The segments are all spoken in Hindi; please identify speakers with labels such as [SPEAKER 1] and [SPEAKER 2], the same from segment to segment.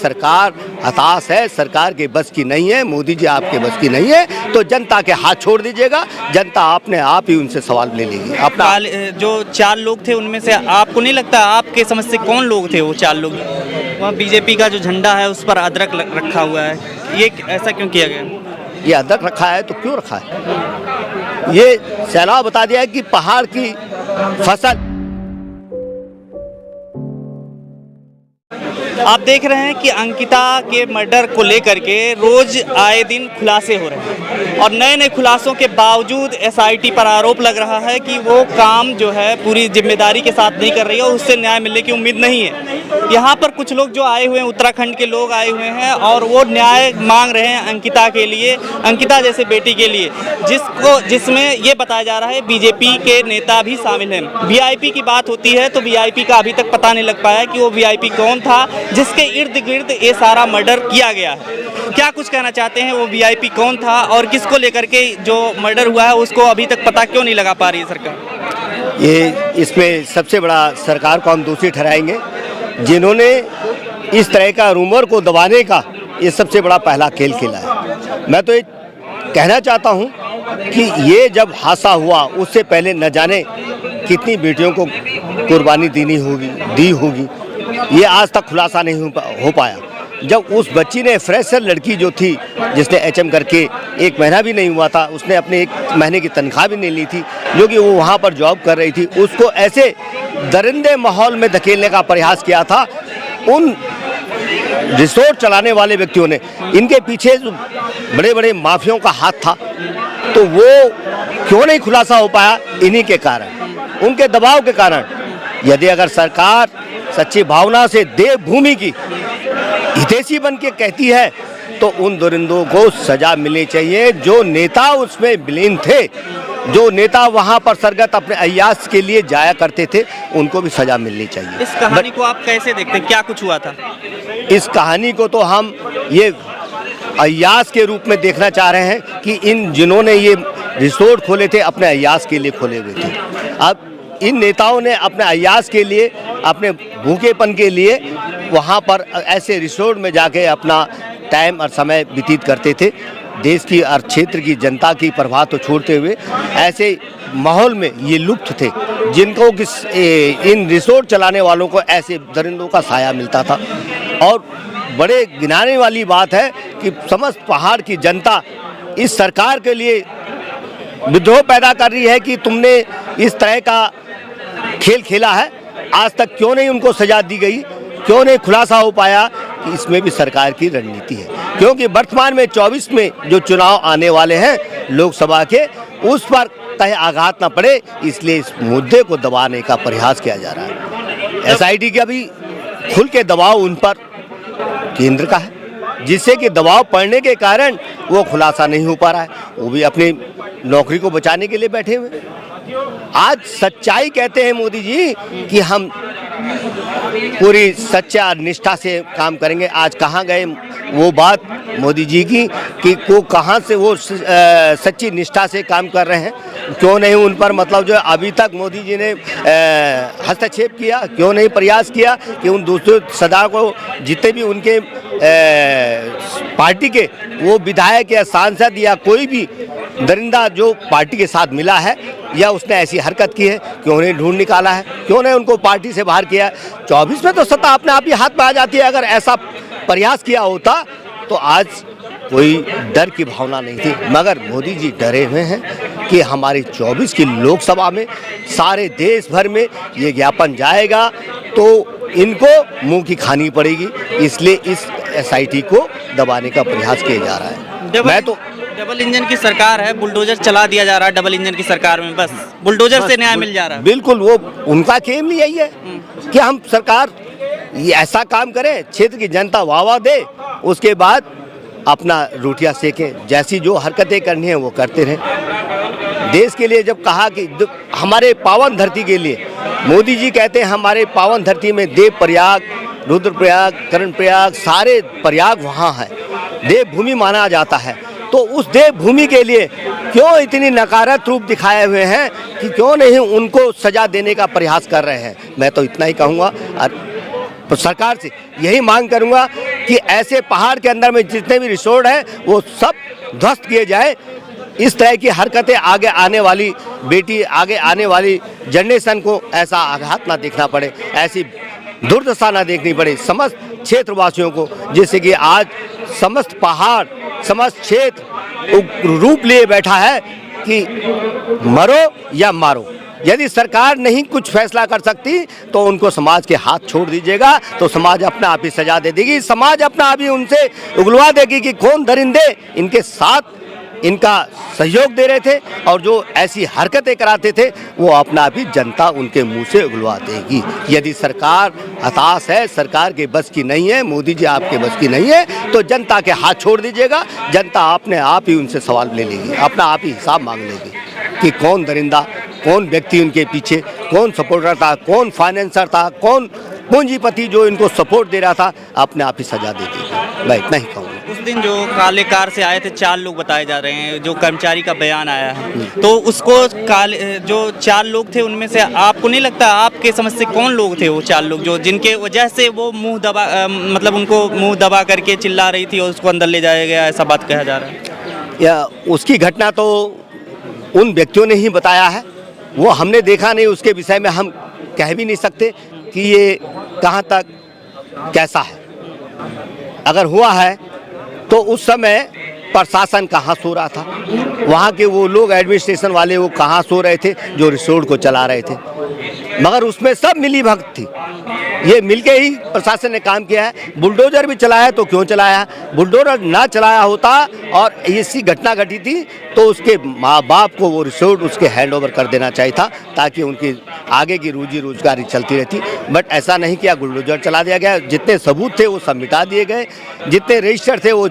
[SPEAKER 1] सरकार हताश है, सरकार के बस की नहीं है, मोदी जी आपके बस की नहीं है, तो जनता के हाथ छोड़ दीजिएगा, जनता अपने आप ही उनसे सवाल ले लेगी। अपना
[SPEAKER 2] जो 4 लोग थे उनमें से आपको नहीं लगता आपके समझ से कौन लोग थे वो 4 लोग? वहाँ बीजेपी का जो झंडा है उस पर अदरक रखा हुआ है, ये ऐसा क्यों किया गया?
[SPEAKER 1] ये अदरक रखा है तो क्यों रखा है? ये सैलाब बता दिया है कि पहाड़ की फसल।
[SPEAKER 2] आप देख रहे हैं कि अंकिता के मर्डर को लेकर के रोज आए दिन खुलासे हो रहे हैं और नए नए खुलासों के बावजूद एसआईटी पर आरोप लग रहा है कि वो काम जो है पूरी जिम्मेदारी के साथ नहीं कर रही है और उससे न्याय मिलने की उम्मीद नहीं है। यहाँ पर कुछ लोग जो आए हुए हैं, उत्तराखंड के लोग आए हुए हैं और वो न्याय मांग रहे हैं अंकिता के लिए, अंकिता जैसे बेटी के लिए, जिसमें ये बताया जा रहा है बीजेपी के नेता भी शामिल हैं। वीआईपी की बात होती है तो वीआईपी का अभी तक पता नहीं लग पाया कि वो वीआईपी कौन था जिसके इर्द गिर्द ये सारा मर्डर किया गया है। क्या कुछ कहना चाहते हैं वो वीआईपी कौन था और किसको लेकर के जो मर्डर हुआ है उसको अभी तक पता क्यों नहीं लगा पा रही है सरकार?
[SPEAKER 1] ये इसमें सबसे बड़ा सरकार को हम दोषी ठहराएंगे, जिन्होंने इस तरह का रूमर को दबाने का ये सबसे बड़ा पहला खेल खेला है। मैं तो ये कहना चाहता हूँ कि ये जब हादसा हुआ उससे पहले न जाने कितनी बेटियों को कुर्बानी दी होगी, ये आज तक खुलासा नहीं हो पाया। जब उस बच्ची ने, फ्रेशर लड़की जो थी जिसने एचएम करके 1 महीना भी नहीं हुआ था, उसने अपने 1 महीने की तनख्वाह भी नहीं ली थी, जो कि वो वहाँ पर जॉब कर रही थी, उसको ऐसे दरिंदे माहौल में धकेलने का प्रयास किया था उन रिसोर्ट चलाने वाले व्यक्तियों ने। इनके पीछे बड़े बड़े माफियों का हाथ था, तो वो क्यों नहीं खुलासा हो पाया? इन्हीं के कारण, उनके दबाव के कारण। यदि अगर सरकार सच्ची भावना से देवभूमि की हितैषी बन के कहती है तो उन दरिंदों को सजा मिलनी चाहिए। जो नेता उसमें विलीन थे, जो नेता वहां पर सरगत अपने अय्यास के लिए जाया करते थे, उनको भी सजा मिलनी चाहिए।
[SPEAKER 2] इस कहानी को आप कैसे देखते हैं, क्या कुछ हुआ था?
[SPEAKER 1] इस कहानी को तो हम ये अय्यास के रूप में देखना चाह रहे हैं कि जिन्होंने ये रिसोर्ट खोले थे अपने अय्यास के लिए खोले हुए थे। अब इन नेताओं ने अपने अय्यास के लिए, अपने भूखेपन के लिए वहाँ पर ऐसे रिसोर्ट में जाके अपना टाइम और समय व्यतीत करते थे। देश की और क्षेत्र की जनता की परवाह तो छोड़ते हुए ऐसे माहौल में ये लुप्त थे, जिनको इन रिसोर्ट चलाने वालों को ऐसे दरिंदों का साया मिलता था। और बड़े गिनाने वाली बात है कि समस्त पहाड़ की जनता इस सरकार के लिए विद्रोह पैदा कर रही है कि तुमने इस तरह का खेल खेला है। आज तक क्यों नहीं उनको सजा दी गई, क्यों नहीं खुलासा हो पाया कि इसमें भी सरकार की रणनीति है। क्योंकि वर्तमान में 24 में जो चुनाव आने वाले हैं लोकसभा के, उस पर कहीं आघात न पड़े, इसलिए इस मुद्दे को दबाने का प्रयास किया जा रहा है। एसआईटी का भी खुल के दबाव उन पर केंद्र का है, जिससे कि दबाव पड़ने के कारण वो खुलासा नहीं हो पा रहा है। वो भी अपनी नौकरी को बचाने के लिए बैठे हुए। आज सच्चाई कहते हैं मोदी जी कि हम पूरी सच्चा निष्ठा से काम करेंगे। आज कहाँ गए वो बात मोदी जी की कि वो कहाँ से वो सच्ची निष्ठा से काम कर रहे हैं? क्यों नहीं उन पर मतलब जो अभी तक मोदी जी ने हस्तक्षेप किया, क्यों नहीं प्रयास किया कि उन दूसरे सदा को जितने भी उनके पार्टी के वो विधायक या सांसद या कोई भी दरिंदा जो पार्टी के साथ मिला है या उसने ऐसी हरकत की है, क्यों नहीं ढूंढ निकाला है, क्यों नहीं उनको पार्टी से बाहर किया है? 24 में तो सत्ता अपने आप ही हाथ में आ जाती है। अगर ऐसा प्रयास किया होता तो आज कोई डर की भावना नहीं थी, मगर मोदी जी डरे हुए हैं कि हमारी 24 की लोकसभा में सारे देश भर में ये ज्ञापन जाएगा तो इनको मुंह की खानी पड़ेगी, इसलिए इस एसआईटी को दबाने का प्रयास किया जा रहा है। मैं तो
[SPEAKER 2] डबल इंजन की सरकार है, बुलडोजर चला दिया जा रहा है डबल इंजन की सरकार में, बस बुलडोजर से न्याय मिल जा रहा है।
[SPEAKER 1] बिल्कुल, वो उनका केम यही है कि हम सरकार ये ऐसा काम करें, क्षेत्र की जनता वाह दे, उसके बाद अपना रोटियां सेकें, जैसी जो हरकतें करनी है वो करते रहें। देश के लिए जब कहा कि हमारे पावन धरती के लिए, मोदी जी कहते हैं हमारे पावन धरती में देव प्रयाग, रुद्रप्रयाग, कर्णप्रयाग, सारे प्रयाग वहाँ है, देवभूमि माना जाता है। तो उस देवभूमि के लिए क्यों इतनी नकारात्मक रूप दिखाए हुए हैं कि क्यों नहीं उनको सजा देने का प्रयास कर रहे हैं? मैं तो इतना ही कहूँगा और सरकार से यही मांग करूँगा कि ऐसे पहाड़ के अंदर में जितने भी रिसोर्ट हैं वो सब ध्वस्त किए जाए। इस तरह की हरकतें आगे आने वाली आगे आने वाली जनरेशन को ऐसा आघात ना देखना पड़े, ऐसी दुर्दशा ना देखनी पड़े समस्त क्षेत्रवासियों को, जिससे कि आज समस्त पहाड़ समस्त क्षेत्र रूप लिए बैठा है कि मरो या मारो। यदि सरकार नहीं कुछ फैसला कर सकती तो उनको समाज के हाथ छोड़ दीजिएगा, तो समाज अपना आप ही सजा दे देगी, समाज अपना आप ही उनसे उगलवा देगी कि कौन दरिंदे इनके साथ इनका सहयोग दे रहे थे और जो ऐसी हरकतें कराते थे वो अपना भी जनता उनके मुंह से उगलवा देगी। यदि सरकार हताश है, सरकार के बस की नहीं है, मोदी जी आपके बस की नहीं है, तो जनता के हाथ छोड़ दीजिएगा। जनता अपने आप ही उनसे सवाल ले लेगी, अपना आप ही हिसाब मांग लेगी कि कौन दरिंदा, कौन व्यक्ति उनके पीछे, कौन सपोर्टर था, कौन फाइनेंसर था, कौन पूंजीपति जो इनको सपोर्ट दे रहा था, अपने आप ही सजा दे देगी। मैं इतना ही कहूँगा।
[SPEAKER 2] उस दिन जो काले कार से आए थे 4 लोग बताए जा रहे हैं, जो कर्मचारी का बयान आया है, तो उसको जो 4 लोग थे उनमें से आपको नहीं लगता, आपके समझ से कौन लोग थे वो 4 लोग जो जिनके वजह से वो मुंह दबा मतलब उनको मुंह दबा करके चिल्ला रही थी और उसको अंदर ले जाया गया, ऐसा बात कहा जा रहा है?
[SPEAKER 1] या उसकी घटना तो उन व्यक्तियों ने ही बताया है, वो हमने देखा नहीं, उसके विषय में हम कह भी नहीं सकते कि ये कहाँ तक कैसा है। अगर हुआ है तो उस समय प्रशासन कहाँ सो रहा था, वहाँ के वो लोग एडमिनिस्ट्रेशन वाले वो कहाँ सो रहे थे जो रिसोर्ट को चला रहे थे, मगर उसमें सब मिली भगत थी। ये मिलके ही प्रशासन ने काम किया है। बुलडोजर भी चलाया तो क्यों चलाया, बुलडोजर ना चलाया होता और ऐसी घटना घटी थी तो उसके माँ बाप को वो रिसोर्ट उसके हैंड ओवर कर देना चाहिए था, ताकि उनकी आगे की रोजी रोजगारी चलती रहती। बट ऐसा नहीं किया, बुलडोजर चला दिया गया। जितने सबूत थे वो सब मिटा दिए गए, जितने रजिस्टर थे वो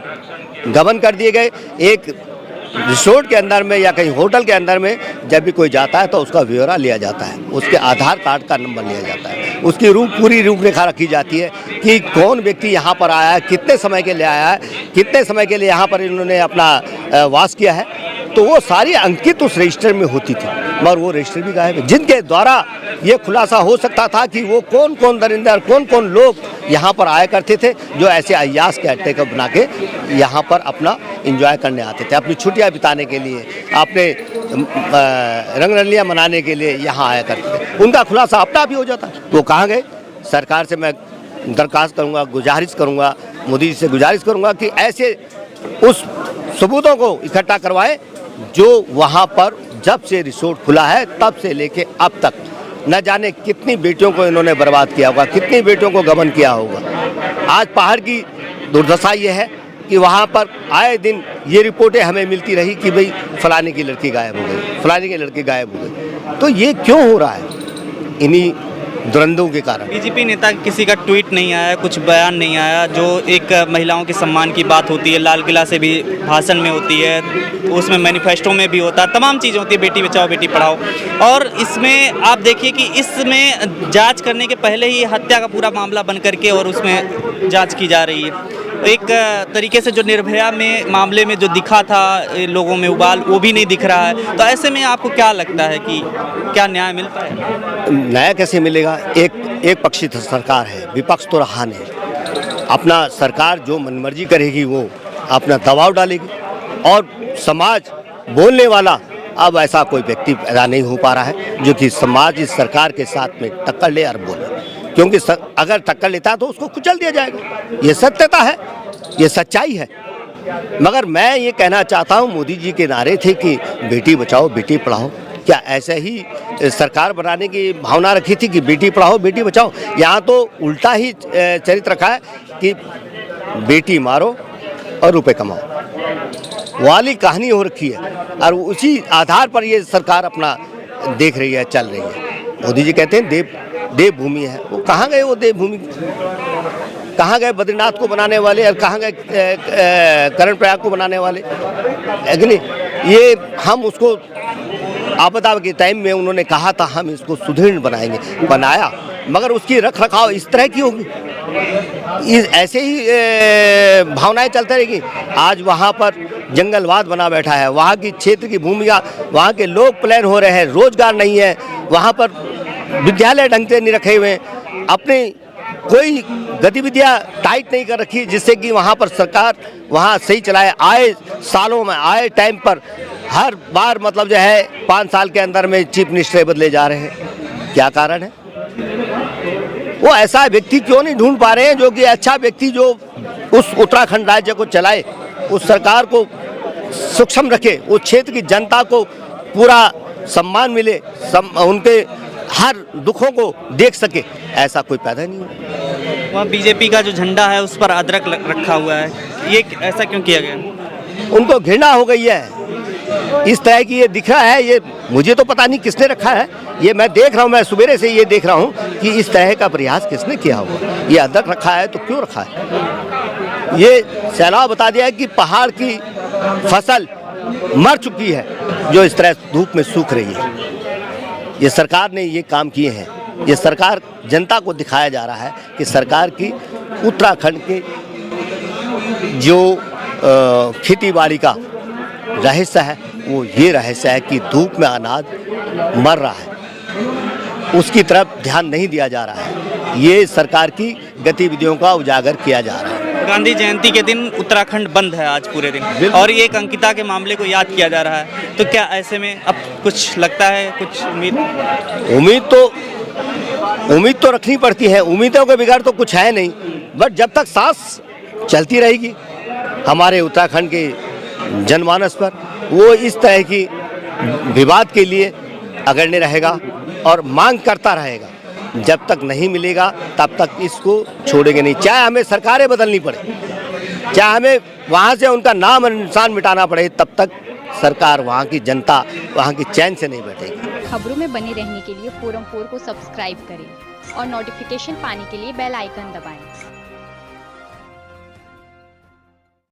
[SPEAKER 1] गबन कर दिए गए। एक रिसोर्ट के अंदर में या कहीं होटल के अंदर में जब भी कोई जाता है तो उसका ब्यौरा लिया जाता है, उसके आधार कार्ड का नंबर लिया जाता है, उसकी पूरी रूपरेखा रखी जाती है कि कौन व्यक्ति यहाँ पर आया है, कितने समय के लिए आया है, कितने समय के लिए यहाँ पर इन्होंने अपना वास किया है, तो वो सारी अंकित उस रजिस्टर में होती थी। मगर वो रजिस्टर भी गायब है, जिनके द्वारा ये खुलासा हो सकता था कि वो कौन कौन दरिंदे और कौन कौन लोग यहाँ पर आया करते थे जो ऐसे अय्याश के अड्डे को बना के यहाँ पर अपना एंजॉय करने आते थे, अपनी छुट्टियाँ बिताने के लिए, अपने रंगरलियाँ मनाने के लिए यहाँ आया करते थे। उनका खुलासा अपना भी हो जाता। वो कहाँ गए? सरकार से मैं दरख्वास्त करूँगा, गुजारिश करूँगा, मोदी जी से गुजारिश करूँगा कि ऐसे उस सबूतों को इकट्ठा करवाए जो वहाँ पर जब से रिसोर्ट खुला है तब से लेके अब तक न जाने कितनी बेटियों को इन्होंने बर्बाद किया होगा, कितनी बेटियों को गबन किया होगा। आज पहाड़ की दुर्दशा ये है कि वहाँ पर आए दिन ये रिपोर्टें हमें मिलती रही कि भाई फलाने की लड़की गायब हो गई, फलाने की लड़की गायब हो गई। तो ये क्यों हो रहा है? इन्हीं दुरंदों के कारण।
[SPEAKER 2] बीजेपी नेता किसी का ट्वीट नहीं आया, कुछ बयान नहीं आया, जो एक महिलाओं के सम्मान की बात होती है, लाल किला से भी भाषण में होती है, उसमें मैनिफेस्टो में भी होता है, तमाम चीज़ें होती है, बेटी बचाओ बेटी पढ़ाओ। और इसमें आप देखिए कि इसमें जांच करने के पहले ही हत्या का पूरा मामला बन करके और उसमें जांच की जा रही है। एक तरीके से जो निर्भया में मामले में जो दिखा था लोगों में उबाल, वो भी नहीं दिख रहा है। तो ऐसे में आपको क्या लगता है कि क्या न्याय मिल पाएगा?
[SPEAKER 1] न्याय कैसे मिलेगा? एक पक्षी सरकार है, विपक्ष तो रहा नहीं। अपना सरकार जो मनमर्जी करेगी वो अपना दबाव डालेगी और समाज बोलने वाला अब ऐसा कोई व्यक्ति पैदा नहीं हो पा रहा है जो कि समाज इस सरकार के साथ में टक्कर ले और बोले, क्योंकि अगर टक्कर लेता है तो उसको कुचल दिया जाएगा। ये सत्यता है, ये सच्चाई है। मगर मैं ये कहना चाहता हूँ, मोदी जी के नारे थे कि बेटी बचाओ बेटी पढ़ाओ, क्या ऐसे ही सरकार बनाने की भावना रखी थी कि बेटी पढ़ाओ बेटी बचाओ? यहाँ तो उल्टा ही चरित्र रखा है कि बेटी मारो और रुपए कमाओ वाली कहानी हो रखी है, और उसी आधार पर ये सरकार अपना देख रही है, चल रही है। मोदी जी कहते हैं देव भूमि है, वो कहाँ गए? वो देव भूमि कहाँ गए? बद्रीनाथ को बनाने वाले, और कहाँ गए कर्णप्रयाग को बनाने वाले? अग्नि ये हम उसको आपदा के टाइम में उन्होंने कहा था हम इसको सुदृढ़ बनाएंगे, बनाया, मगर उसकी रख रखाव इस तरह की होगी, ऐसे ही भावनाएं चलते रहेगी। आज वहाँ पर जंगलवाद बना बैठा है, वहाँ की क्षेत्र की भूमिका, वहाँ के लोग प्लान हो रहे हैं, रोजगार नहीं है, वहाँ पर विद्यालय ढंग से नहीं रखे हुए, अपने कोई गतिविधियां टाइट नहीं कर रखी जिससे कि वहाँ पर सरकार वहाँ सही चलाए। आए सालों में आए टाइम पर हर बार मतलब जो है 5 साल के अंदर में चीफ मिनिस्टर बदले जा रहे हैं। क्या कारण है? वो ऐसा व्यक्ति क्यों नहीं ढूंढ पा रहे हैं जो कि अच्छा व्यक्ति जो उस उत्तराखंड राज्य को चलाए, उस सरकार को सक्षम रखे, उस क्षेत्र की जनता को पूरा सम्मान मिले, उनके हर दुखों को देख सके, ऐसा कोई पैदा नहीं हुआ।
[SPEAKER 2] वहाँ बीजेपी का जो झंडा है उस पर अदरक रखा हुआ है, ये ऐसा क्यों किया गया?
[SPEAKER 1] उनको घृणा हो गई है इस तरह की। ये दिख रहा है, ये मुझे तो पता नहीं किसने रखा है, ये मैं देख रहा हूँ, मैं सवेरे से ये देख रहा हूँ कि इस तरह का प्रयास किसने किया होगा। ये अदरक रखा है तो क्यों रखा है? ये सैलाब बता दिया है कि पहाड़ की फसल मर चुकी है जो इस तरह धूप में सूख रही है। ये सरकार ने ये काम किए हैं। ये सरकार जनता को दिखाया जा रहा है कि सरकार की उत्तराखंड के जो खेती बाड़ी का रहस्य है वो ये रहस्य है कि धूप में अनाज मर रहा है, उसकी तरफ ध्यान नहीं दिया जा रहा है। ये सरकार की गतिविधियों का उजागर किया जा रहा है।
[SPEAKER 2] गांधी जयंती के दिन उत्तराखंड बंद है आज पूरे दिन, और ये एक अंकिता के मामले को याद किया जा रहा है, तो क्या ऐसे में अब कुछ लगता है, कुछ
[SPEAKER 1] उम्मीद तो रखनी पड़ती है। उम्मीदों के बिगाड़ तो कुछ है नहीं, बट जब तक सांस चलती रहेगी हमारे उत्तराखंड के जनमानस पर, वो इस तरह की विवाद के लिए अगड़ने रहेगा और मांग करता रहेगा। जब तक नहीं मिलेगा तब तक इसको छोड़ेंगे नहीं, चाहे हमें सरकारें बदलनी पड़े, चाहे हमें वहाँ से उनका नाम और निशान मिटाना पड़े, तब तक सरकार, वहाँ की जनता वहाँ की चैन से नहीं बैठेगी।
[SPEAKER 3] खबरों में बने रहने के लिए फोरम 4 को सब्सक्राइब करें और नोटिफिकेशन पाने के लिए बेल आइकन दबाएं।